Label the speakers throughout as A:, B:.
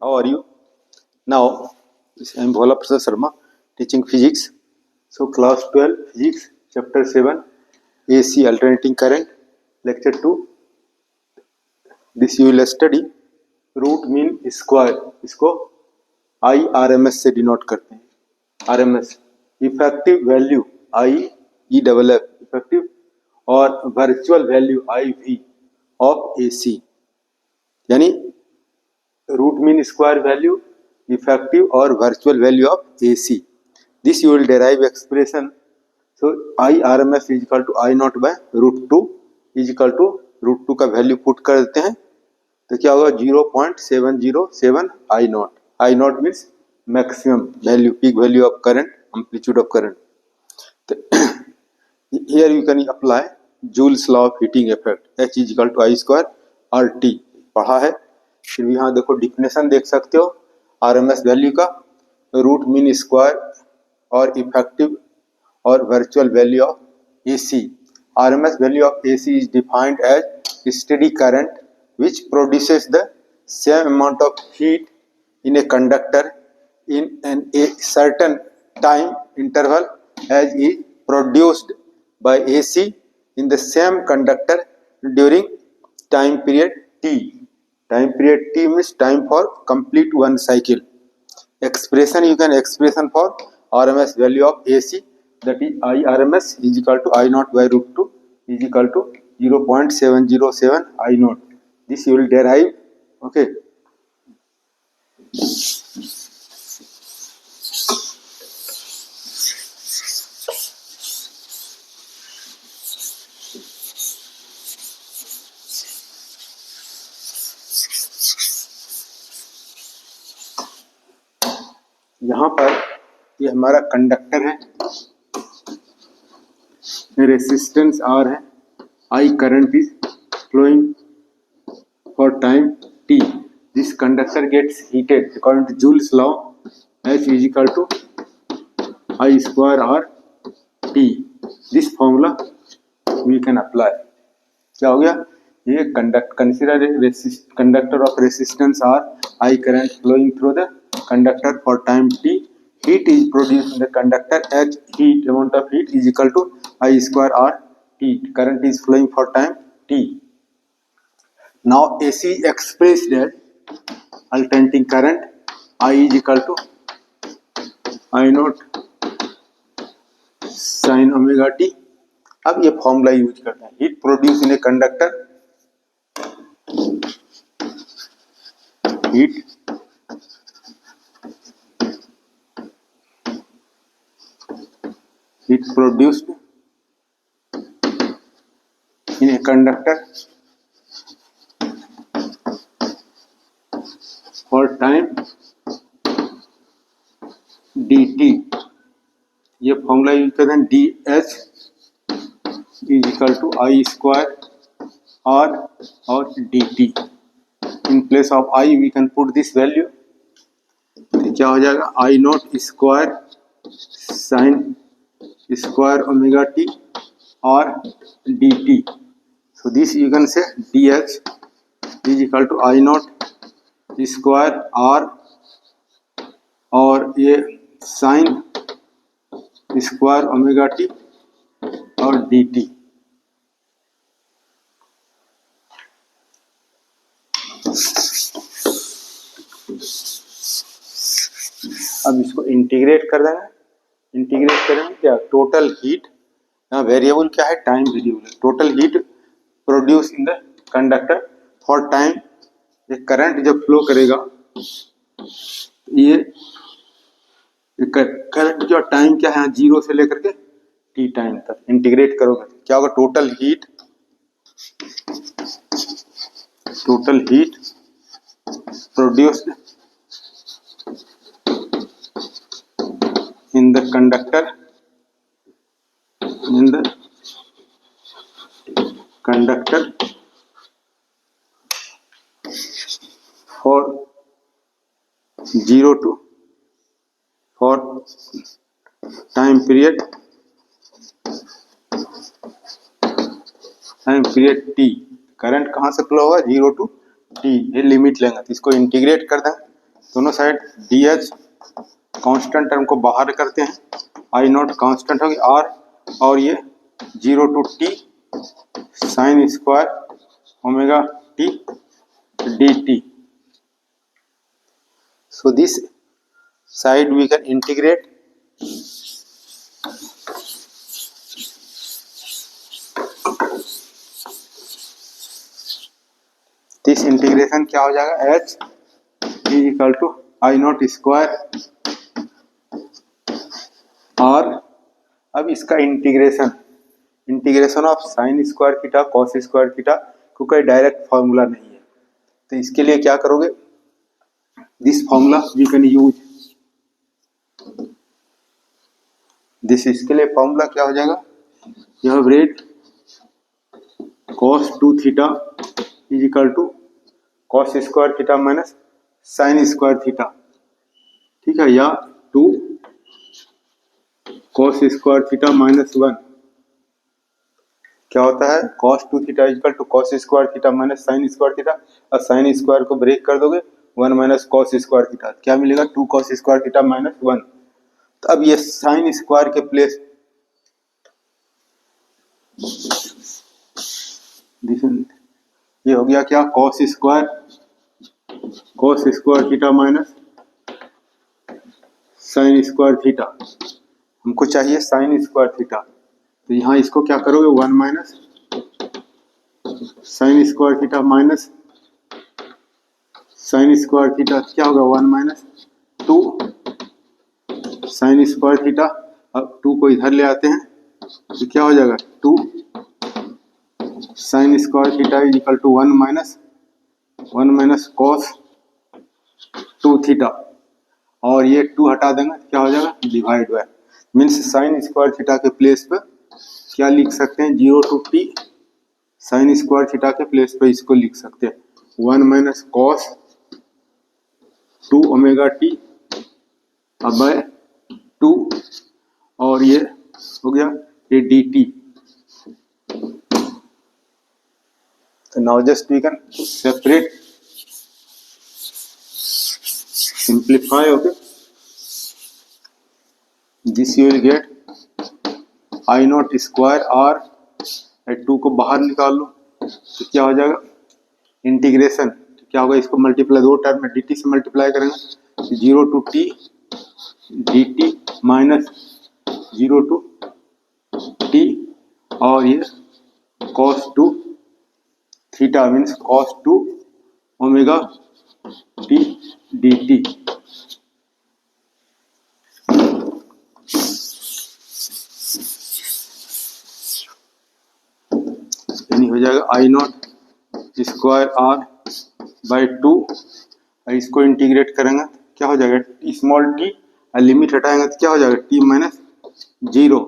A: How are you? Now, I am Bhola Prasad Sharma, teaching physics. So, class 12, physics, chapter 7, AC alternating current, lecture 2. This you will study root mean square, इसको IRMS से denote करते हैं. RMS effective value IEFF effective और virtual value IV of AC, यानी root mean square value, effective और virtual value of AC. This you will derive expression. So IRMS is equal to I0 by √2 is equal to √2 का value put कर देते हैं तो क्या होगा 0.707 I0. I0 means maximum value, peak value of current, amplitude of current. Here you can apply Joule's law of heating effect, H is equal to I square RT पढ़ा है. फिर यहाँ देखो डिफिनेशन देख सकते हो RMS वैल्यू का, root mean square और इफेक्टिव और virtual value of AC. RMS value of AC is defined as steady current which produces the same amount of heat in a conductor in a certain time interval as is produced by AC in the same conductor during time period T. Time period T means time for complete one cycle. Expression, you can expression for RMS value of AC, that is IRMS is equal to I0 by √2 is equal to 0.707 I0. This you will derive. Okay. यहाँ पर ये हमारा conductor है, resistance R है, I current is flowing for time T. This conductor gets heated according to Joule's law. H is equal to I square RT. This formula we can apply. क्या हो गया? ये consider conductor of resistance R, I current flowing through the conductor for time T. Heat is produced in the conductor. H heat, amount of heat is equal to I square RT. Current is flowing for time T. Now AC is expressed as alternating current. I is equal to I0 sin omega t. अब ये formula use करते हैं. Heat produce in a conductor, heat produced in a conductor for time dt. ये formula use करते हैं. dH is equal to I square R और dt. In place of I we can put this value. तो क्या हो जाएगा? I0 square sine square omega t और dt. So this you can say dH is equal to I0 square R और ये sign square omega t और dt. अब इसको इंटीग्रेट कर देना. इंटीग्रेट करेंगे क्या? टोटल हीट, यहाँ वेरिएबल क्या है? Time variable. Total heat produce in the conductor for time. ये करंट जब फ्लो करेगा, ये करंट जो टाइम क्या है, 0 से लेकर के t टाइम तक. इंटीग्रेट करोगे क्या होगा? Total heat produced in the conductor for 0 to for time period T. Current कहाँ से फ्लो होगा? 0 to T. ये लिमिट लेंगे तो इसको इंटीग्रेट कर दें. दोनों साइड DH कांस्टेंट टर्म को बाहर करते हैं, I नॉट कांस्टेंट होगी R, और ये 0 to T sin square omega T dt. So this side we can integrate this integration क्या हो जाएगा, H is equal to I naught square और अब इसका integration of sine square theta cos square theta को कोई डायरेक्ट फार्मूला नहीं है, तो इसके लिए क्या करोगे, this formula we can use this, इसके लिए फार्मूला क्या हो जाएगा, you have read cos 2 theta is equal to cos square theta minus sine square theta, ठीक है, या 2 cos स्क्वायर थीटा माइनस 1 क्या होता है, cos 2 theta is equal to cos square theta minus sine square theta, और sine square को break कर दोगे 1 माइनस cos स्क्वायर थीटा, क्या मिलेगा 2 cos स्क्वायर थीटा माइनस 1। तो अब ये साइन स्क्वायर के प्लेस ये हो गया क्या, cos square theta minus sine square theta, हमको चाहिए साइन स्क्वायर थीटा, तो यहाँ इसको क्या करोगे 1 minus sine square theta minus sine square theta क्या होगा 1 माइनस 2 साइन स्क्वायर थीटा, अब 2 को इधर ले आते हैं तो क्या हो जाएगा 2 sine square theta is equal to 1 minus cos 2 theta, और ये 2 हटा देंगे क्या हो जाएगा divide by, means sine square theta के प्लेस पे क्या लिख सकते हैं 0 to T sine square theta के प्लेस पे इसको लिख सकते हैं 1 माइनस कॉस 2 ओमेगा T अब बाय 2, और ये हो गया ये dt। So now just we can separate, simplify, okay. This you will get I naught square R, 2 को बाहर निकाल लो तो क्या हो जाएगा इंटीग्रेशन, क्या होगा इसको मल्टीप्लाई 2 टर्म में dt से मल्टीप्लाई करेंगे 0 to T dt minus 0 to T, और ये cos 2 theta means cos 2 omega T dt। यानी हो जाएगा I naught square R by 2, इसको इंटीग्रेट करेंगे क्या हो जाएगा स्मॉल t, लिमिट हटाएंगे तो क्या हो जाएगा t माइनस 0,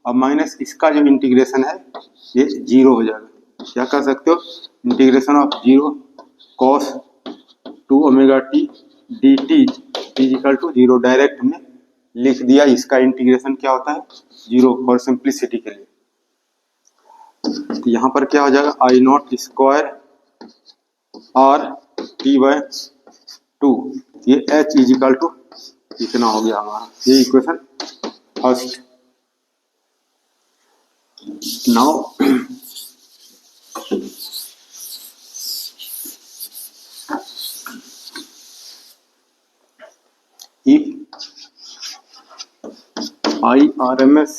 A: और माइनस इसका जो इंटीग्रेशन है ये 0 हो जाएगा, क्या कर सकते हो integration of 0 cos 2 omega T dt is equal to 0, direct हमने लिख दिया, इसका इंटीग्रेशन क्या होता है 0 फॉर सिंप्लिसिटी के लिए। तो यहाँ पर क्या हो जाएगा I naught square R T by 2, ये H इज इक्वल टू इतना हो गया हमारा, ये equation first. Now if IRMS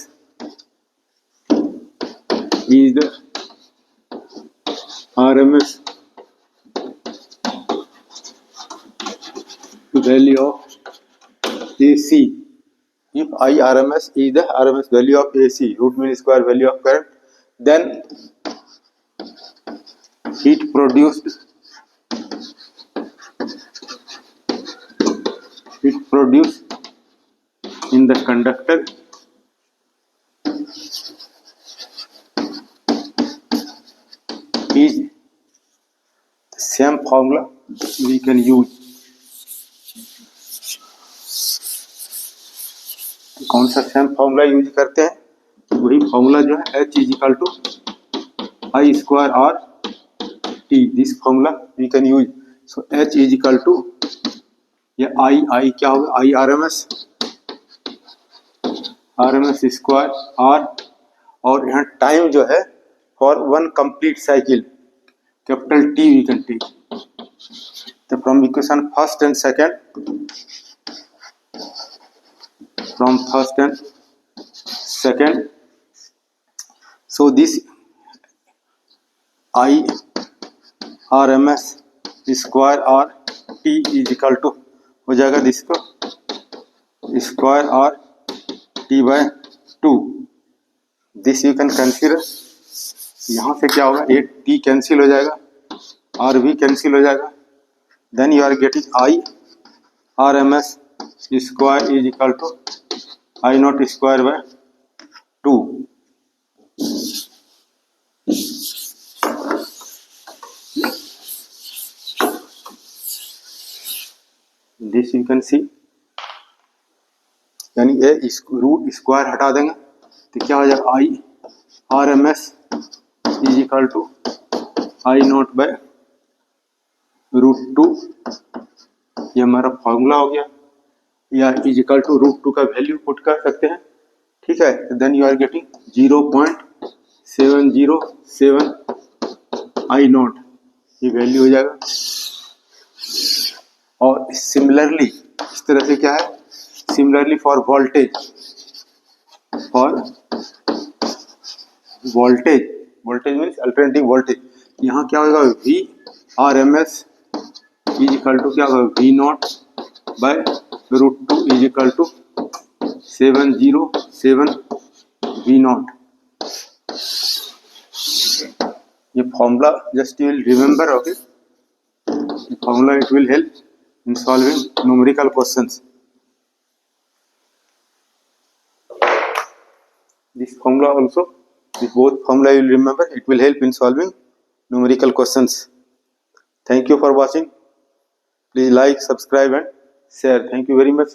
A: is the RMS value of AC, if IRMS is the RMS value of AC, root mean square value of current, then heat produced in the conductor is the same formula we can use। कौन सा same formula use करते हैं, वही formula जो है H is equal to I square R T, this formula we can use. So H is equal to ये I क्या होगा, I R M S square R, और यहाँ टाइम जो है for one complete cycle capital T we can take. तो from equation first and second, from first and second, so this I RMS square R T is equal to हो जाएगा इसको square R T by 2। This you can consider, यहाँ से क्या होगा, एक T cancel हो जाएगा, R भी कैंसिल हो जाएगा, then you are getting I RMS square is equal to I naught square by 2। This you can see, यानी ये रूट स्क्वायर हटा देंगे तो क्या हो जाएगा, I R M S is equal to I naught by √2। ये हमारा फॉर्मूला हो गया, या इज इक्वल टू √2 का वैल्यू पुट कर सकते हैं, ठीक है। Then you are getting 0.707 I naught, ये वैल्यू हो जाएगा। और सिमिलरली इस तरह से क्या है, similarly for voltage, voltage means alternating voltage, यहाँ क्या होगा, V R M S is equal to क्या होगा, V naught by √2 is equal to 707 V naught. ये formula just you will remember, okay, formula it will help in solving numerical questions. This formula also, this both formula you will remember, it will help in solving numerical questions. Thank you for watching. Please like, subscribe and share. Thank you very much.